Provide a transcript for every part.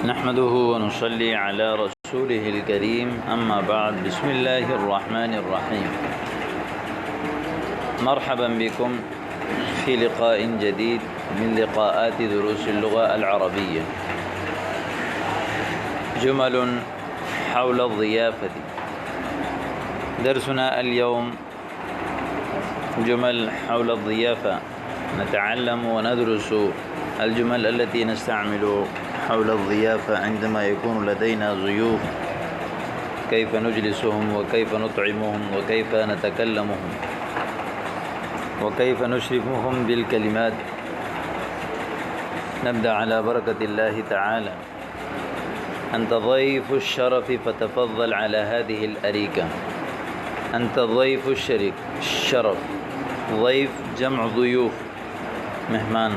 نحمده ونصلي على رسوله الكريم أما بعد بسم الله الرحمن الرحيم. مرحبا بكم في لقاء جديد من لقاءات دروس اللغة العربية. جمل حول الضيافة. درسنا اليوم جمل حول الضيافة. نتعلم وندرس الجمل التي نستعمل حول الضيافة عندما يكون لدينا ضيوف، كيف نجلسهم وكيف نطعمهم وكيف نتكلمهم وكيف نشرفهم بالكلمات. نبدأ على بركة الله تعالى. أنت ضيف الشرف فتفضل على هذه الأريكة. أنت ضيف الشرف. ضيف جمع ضيوف، مهمان.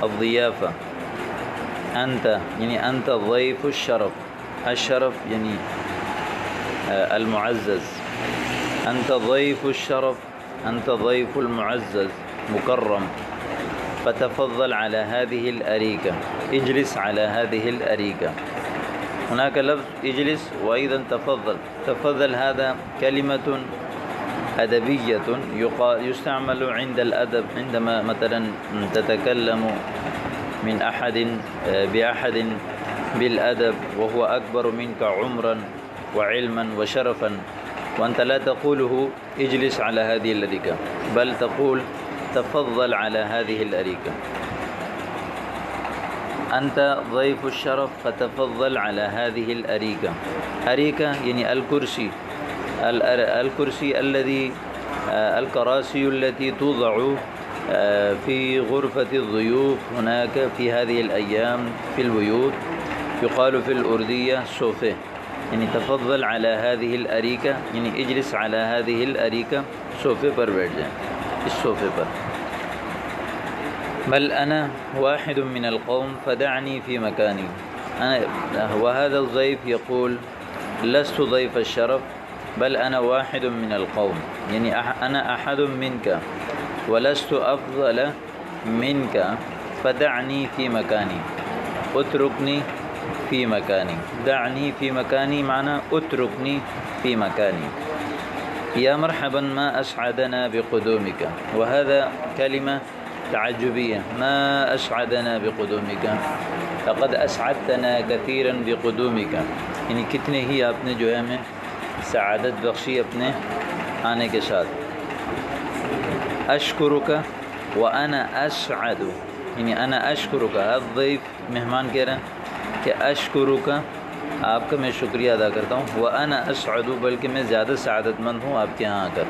الضيافة أنت يعني أنت ضيف الشرف. الشرف يعني المعزز. أنت ضيف الشرف، أنت ضيف المعزز مكرم. فتفضل على هذه الأريكة. اجلس على هذه الأريكة. هناك لفظ اجلس وأيضا تفضل. تفضل هذا كلمة أدبية يستعمل عند الأدب، عندما مثلا تتكلم من بأحد بالأدب وهو أكبر منك عمرا وعلما وشرفا، وأنت لا تقوله اجلس على هذه الأريكة، بل تقول تفضل على هذه الأريكة. أنت ضيف الشرف فتفضل على هذه الأريكة. أريكة يعني الكرسي. الكرسي الذي الكراسي التي توضع في غرفة الضيوف هناك في هذه الأيام في البيوت، يقال في الأردية صوفة. يعني تفضل على هذه الأريكة يعني اجلس على هذه الأريكة، صوفے پر بیٹھ جائیں، اس صوفے پر. بل أنا واحد من القوم فدعني في مكاني. وهذا الضيف يقول لست ضيف الشرف بل أنا واحد من القوم، يعني أنا أحد منك ولست أفضل منك فدعني في مكاني. اتركني في مكاني. دعني في مكاني معنى اتركني في مكاني. يا مرحبا ما أسعدنا بقدومك. وهذا كلمة تعجبية. ما أسعدنا بقدومك، لقد أسعدتنا كثيرا بقدومك. یعنی کتنے ہی آپ نے جو ہے ہمیں سعادت بخشی اپنے آنے کے ساتھ. اشکرک وانا اسعد، یعنی انا اشکرک. الضیف مہمان کہہ رہے ہیں کہ اشکرک، آپ کا میں شکریہ ادا کرتا ہوں. وانا اسعد، بلکہ میں زیادہ سعادت مند ہوں آپ کے ہاں آ کر.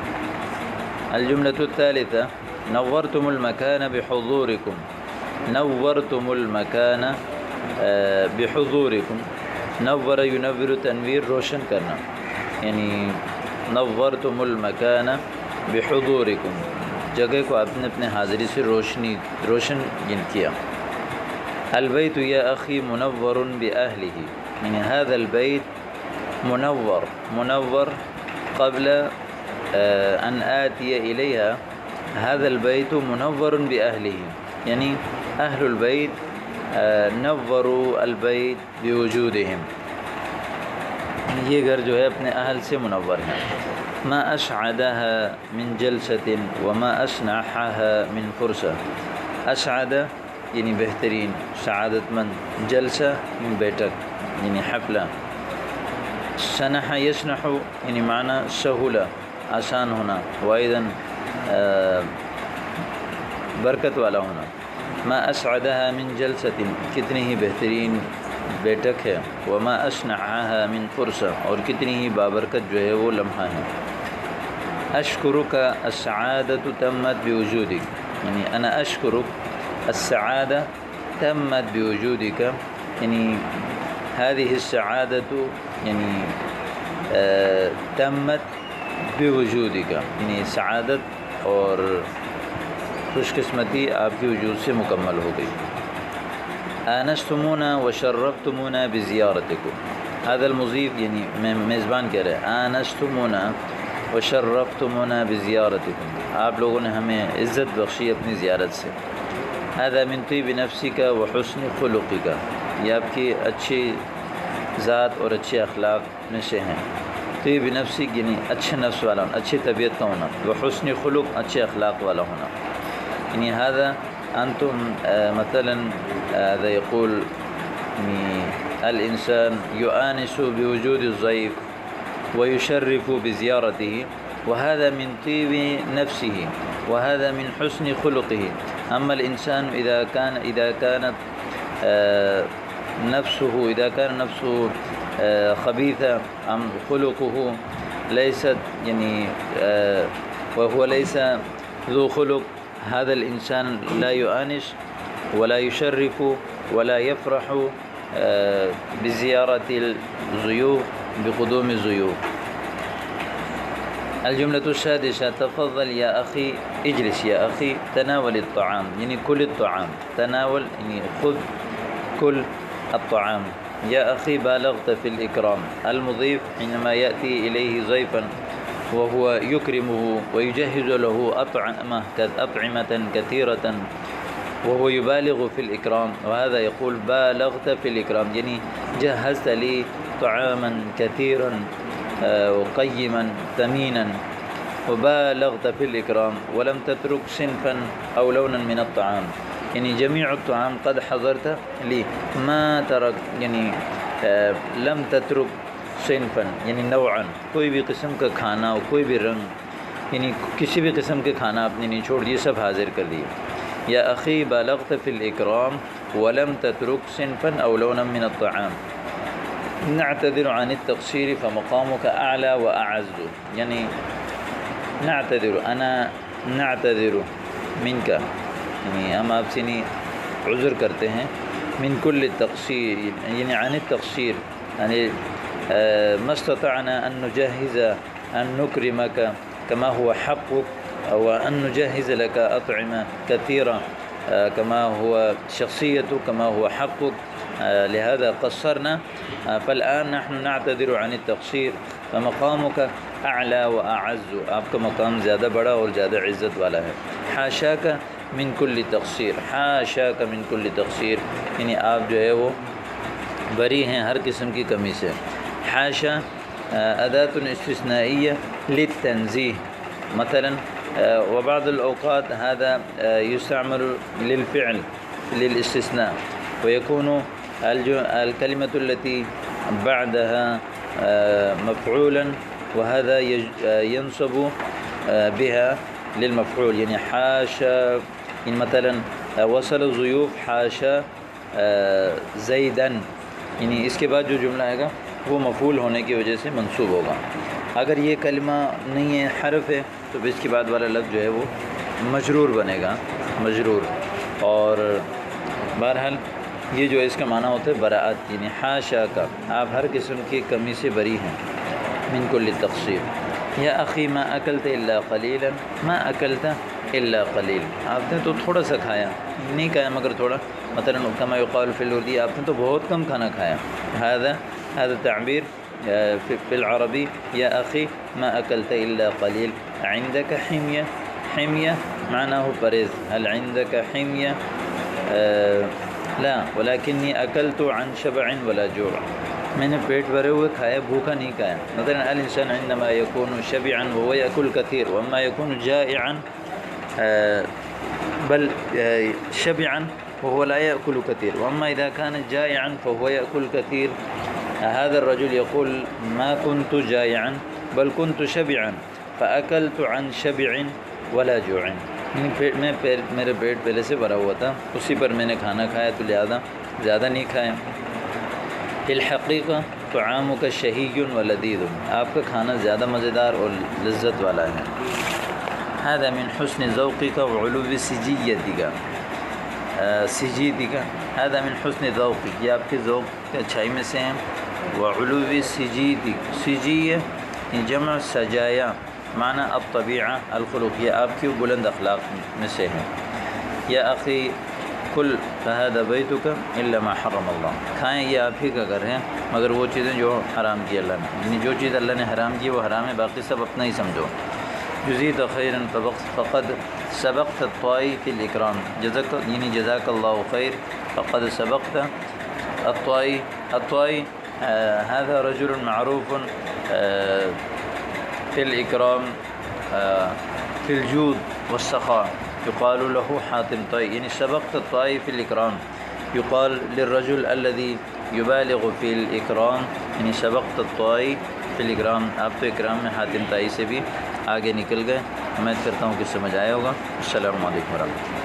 الجملۃ الثالثہ نورتم المکان بحضورکم. نورتم المکان بحضورکم. نور ینور تنویر روشن کرنا، یعنی نورتم المکان بحضورکم، جگہ کو آپ نے اپنے حاضری سے روشن کیا. البیت یا اخی منور بأہلہ، یعنی هذا البیت منور قبل ان آتی الیہا. هذا البیت منور بأہلہ، یعنی اہل البیت نوروا البیت بوجودہم، یہ گھر جو ہے اپنے اہل سے منور ہے. ما اسعدها من جلسة وما اسنحها من فرصة. اسعد یعنی بہترین، سعادت مند. جلسہ یعنی بیٹھک یعنی حفلہ. سنح یسنح یعنی معنی سہولہ، آسان ہونا، وایدن برکت والا ہونا. ما اسعدها من جلسة، کتنی ہی بہترین بیٹھک ہے. وما اسنعها من فرصة، اور کتنی ہی بابرکت جو ہے وہ لمحہ ہے. اشکرک السعادة تمت بوجودک، یعنی انا اشکرک السعادة تمت بوجودک، یعنی هذه السعادة یعنی تمت بوجودک، یعنی سعادت اور خوش قسمتی آپ کی وجود سے مکمل ہو گئی. آنستمونا وشرفتمونا بزیارتکم. هذا المضيف یعنی میزبان کہہ رہے ہیں. آنستمونا وشرفتمونا بزیارتکم، آپ لوگوں نے ہمیں عزت بخشی اپنی زیارت سے. هذا من طيب نفسك وحسن خلقك. یہ آپ کی اچھی ذات اور اچھے اخلاق میں سے ہیں. طیب نفسی یعنی اچھے نفس والا ہونا، اچھی طبیعت کا ہونا، وحسن خلق اچھے اخلاق والا ہونا. یعنی هذا أنتم مثلا هذا يقول الإنسان يؤانس بوجود الضيف ويشرف بزيارته، وهذا من طيب نفسه وهذا من حسن خلقه. أما الإنسان إذا كانت نفسه خبيثة أم خلقه ليست يعني وهو ليس ذو خلق، هذا الإنسان لا يؤانس ولا يشرف ولا يفرح بزيارة الضيوف بقدوم الضيوف. الجملة السادسة تفضل يا أخي، اجلس يا أخي، تناول الطعام يعني كل الطعام، تناول يعني خذ كل الطعام. يا أخي بالغت في الإكرام. المضيف حينما يأتي إليه ضيفا وهو يكرمه ويجهز له أطعمة كثيرة وهو يبالغ في الإكرام، وهذا يقول بالغت في الإكرام يعني جهزت لي طعاما كثيرا وقيما ثمينا وبالغت في الإكرام ولم تترك صنفا أو لونا من الطعام، يعني جميع الطعام قد حضرت لي، ما ترك يعني لم تترك صنفا یعنی نوعا، کوئی بھی قسم کا کھانا اور کوئی بھی رنگ یعنی کسی بھی قسم کے کھانا آپ نے نہیں چھوڑ دیے، سب حاضر کر دیے. یا اخی بالغت فی الاکرام ولم تترک صنفا او لونا من الطعام. نعتذر عن التقصیر فمقامك اعلی واعز، یعنی نعتذر انا نعتذر منك، یعنی ہم آپ سے نہیں عذر کرتے ہیں، من کل التقصیر یعنی عن التقصیر یعنی ما استطعنا أن نجهز أن نكرمك كما هو حقك أو أن نجهز لك أطعمة كثيرة كما هو شخصيتك كما هو حقك، لهذا قصرنا. فالآن نحن نعتذر عن التقصير فمقامك أعلى وأعز، آپ کا مقام زیادہ بڑا اور زیادہ عزت والا ہے. حاشاک من کل تقصیر، حاشاک من کل تقصیر یعنی آپ جو ہے وہ بری ہیں ہر قسم کی کمی سے. حاشا أداة استثنائية للتنزيه مثلا، وبعض الأوقات هذا يستعمل للفعل للاستثناء، ويكون الكلمة التي بعدها مفعولا وهذا ينصب بها للمفعول، يعني حاشا يعني مثلا وصل الضيوف حاشا زيدا، یعنی اس کے بعد جو جملہ آئے گا وہ مفعول ہونے کی وجہ سے منصوب ہوگا. اگر یہ کلمہ نہیں ہے، حرف ہے، تو اس کے بعد والا لفظ جو ہے وہ مجرور بنے گا، مجرور. اور بہرحال یہ جو اس کا معنی ہوتا ہے براءت، یعنی حاشا کا، آپ ہر قسم کی کمی سے بری ہیں. من کل تقصیر. یا اخی ما اکلت الا قلیلا، ما اکلت الا قلیل، آپ نے تو تھوڑا سا کھایا، نہیں کھایا مگر تھوڑا. مثلا کما یقال فی الاردی، آپ نے تو بہت کم کھانا کھایا. هذا تعبیر في العربی. یا اخی ما اکلت الا قلیل. عندك حمیہ، حمیہ معناه پرہیز. هل عندك حمیہ؟ لا ولکنی اکلت عن شبع ولا جوع، میں نے پیٹ بھرے ہوئے کھایا، بھوکا نہیں کھایا. مثلا الانسان عندما يكون شبعا وهو يأكل كثير، واما يكون جائعا بل شبعا وهو لا يأكل كثير، واما اذا كان جائعا فهو يأكل كثير. هذا الرجل يقول ما كنت جائعا بل كنت شبعا فأكلت عن شبع ولا جوع، میرے پیٹ پہلے سے بھرا ہوا تھا، اسی پر میں نے کھانا کھایا تو لہذا زیادہ نہیں کھایا. الحقیقہ طعامک شہی و لذیذ، آپ کا کھانا زیادہ مزیدار اور لذت والا ہے. هذا من حسن ذوقک وعلو سجیتک، سجیتک هذا من حسن ذوقک، یہ آپ کے ذوق کے اچھائی میں سے ہیں. وعلو سجیتک، سجیہ جمع سجایا، معنی الطبیعہ الخلق، یہ آپ کی بلند اخلاق میں سے ہے. یا اخی کل فہذا بیتک الا ما حرم اللہ، کھائیں یہ آپ ہی کا گھر ہے مگر وہ چیزیں جو حرام کی اللہ نے، یعنی جو چیز اللہ نے حرام کی وہ حرام ہے، باقی سب اپنا ہی سمجھو. جزیت خیرا فقد سبقت الطائی فی الاکرام، یعنی جزاک اللہ خیر فقد سبقت الطائي هذا رجل معروف في الإكرام في الجود والسخاء، يقال له حاتم طائي، يعني سبقت الطائي في الإكرام. يقال للرجل الذي يبالغ في الإكرام يعني سبقت الطائي في الإکرام، آپ تو اکرام میں حاتم طائی سے بھی آگے نکل گئے. امید کرتا ہوں کہ سمجھ آیا ہوگا. السلام علیکم ورحمۃ اللہ.